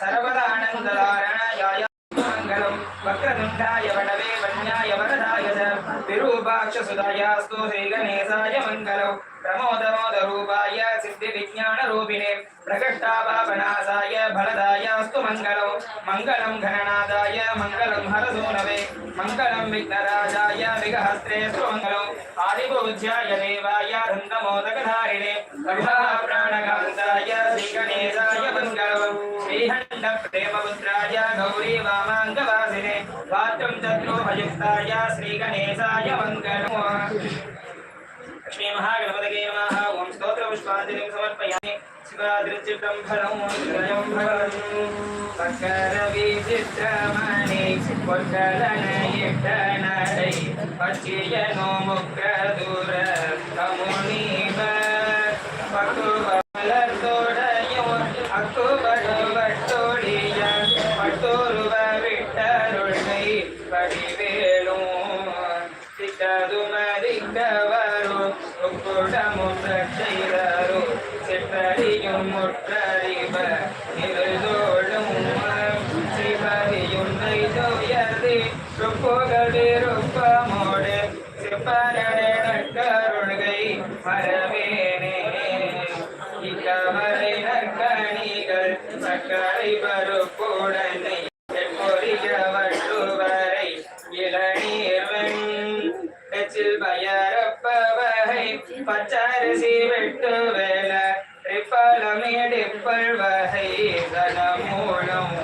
सर्वदानन्दधारणाय मङ्गलं वक्रतुण्डाय वडवे वन्याय वरदाय विरूपाक्षसुधायास्तु श्रीगणेशाय मङ्गलं प्रमोदमोदरूपाय सिद्धिविज्ञानरूपिणे प्रकटापापनाशाय फलदायास्तु मङ्गलं मङ्गलं घननादाय मङ्गलं हरसूनवे मङ्गलं विघ्नराजाय विघहस्त्रेऽस्तु मङ्गलं आदिपूज्याय देवाय धन्दमोदकधारिणे प्राणकान्ताय श्रीगणेशाय मङ्गलं श्रीहण्डप्रेमपुत्राय गौरी वामाङ्गवासिने वात्रं चतुर्भुजयुक्ताय श्रीगणेशाय मङ्गलम् श्री महागणपतये नमः। ओम स्तोत्रपुष्पाञ्जलिं समर्पयामि। शिवादृचितं फलं त्रयं फलं वक्रविचित्रमणि பொற்கலனையிட்டனரை பச்சியனோ முக்கதுர கமுனிவர் பக்குவலத்தோடையும் அக்குபடுவட்டோடிய பட்டோருவ விட்டருள்கை படிவேலும் சித்ததுமதிக்கவரும் உக்குடமுற்றைதரு சிற்றறியும் முற்றறிவ இருதோடும் சிவரியுன்னை தோயது ருப்போகடிருப்பமோடு சிப்பனடை நற்கருள்கை மரவேனே இக்கவரை நற்கணிகள் சக்கரை பருப்புடனை பொறியவற்றுவரை இளநீர்வன் பயரப்பவகை பச்சரிசி வெட்டு வேல ரிப்பலமிடிப்பல் வகை தனமூலம்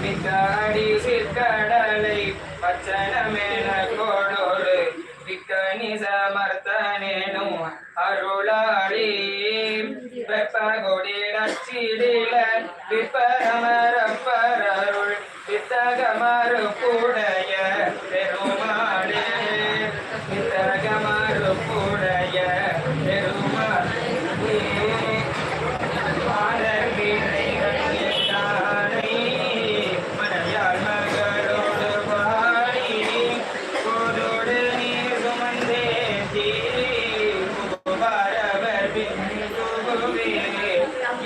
மித்தாடி சிற்கடலை பச்சனமென கோடோடு விக்கணி சமர்த்தனேனும் அருளாளி வெப்பகொடி நச்சிடில விப்பரமரப்பரருள் வித்தகமறுப்புடைய பெருமாளே வித்தகமறுப்புடைய பெருமாளே மனையாள் மகளோடு பாடி கோதோடு நீர் சுமந்தேந்தி பாரவர் பின்புவே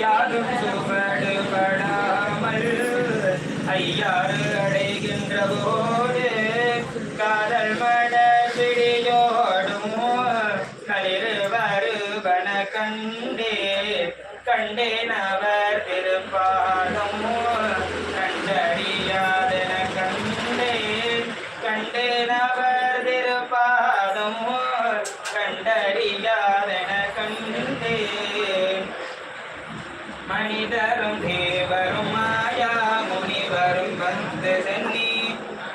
யாரும் சுவடுபடாமல் ஐயாறு அடைகின்ற போது காதல் மட பிடியோடும் களிறு வருவன கண்டேன் அவர் திருப்பாதம் கண்டறியாதென கண்டேன் அவர் திருப்பாதம் கண்டறியாதென கண்டேன் மனிதரும் தேவரும் மாயா முனிவரும் வந்து சென்னி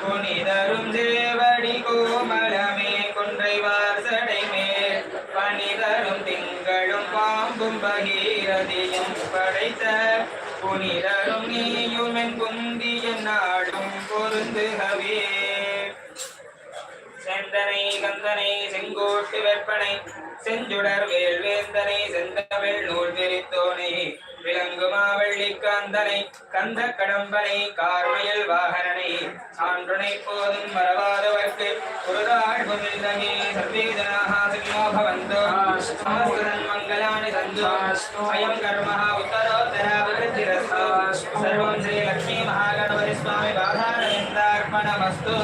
புனிதரும் தேவடி கோமலமே கொன்றைவார் சடைமேல் பனிதரும் திங்களும் பாம்பும் பகீரதியும் படைத்த புனிதரும் நீயும் என் குந்திய நாடும் பொருந்துகவே செந்தனை கந்தனை செங்கோட்டு வெப்பனை செஞ்சுடர் வேல்வேந்தனை செந்தமிழ் நூல் விரித்தோனை விலங்குமா வெள்ளிக்காந்தனை கந்த கடம்பனை கார்மயல் வாகனனை சான்றுனை போதும் மறவாதவர்க்கு குருதாழ்வுமில்லமே சர்வேஜனாக சுகினோ பவந்தோ சமஸ்தன் மங்களானி சந்து அயம் கர்மः உத்தரோத்தராபிவிருத்திரஸ்து சர்வம் ஸ்ரீ லக்ஷ்மீ மகாகணபதி ஸ்வாமி பாதாரவிந்தார்ப்பணமஸ்து।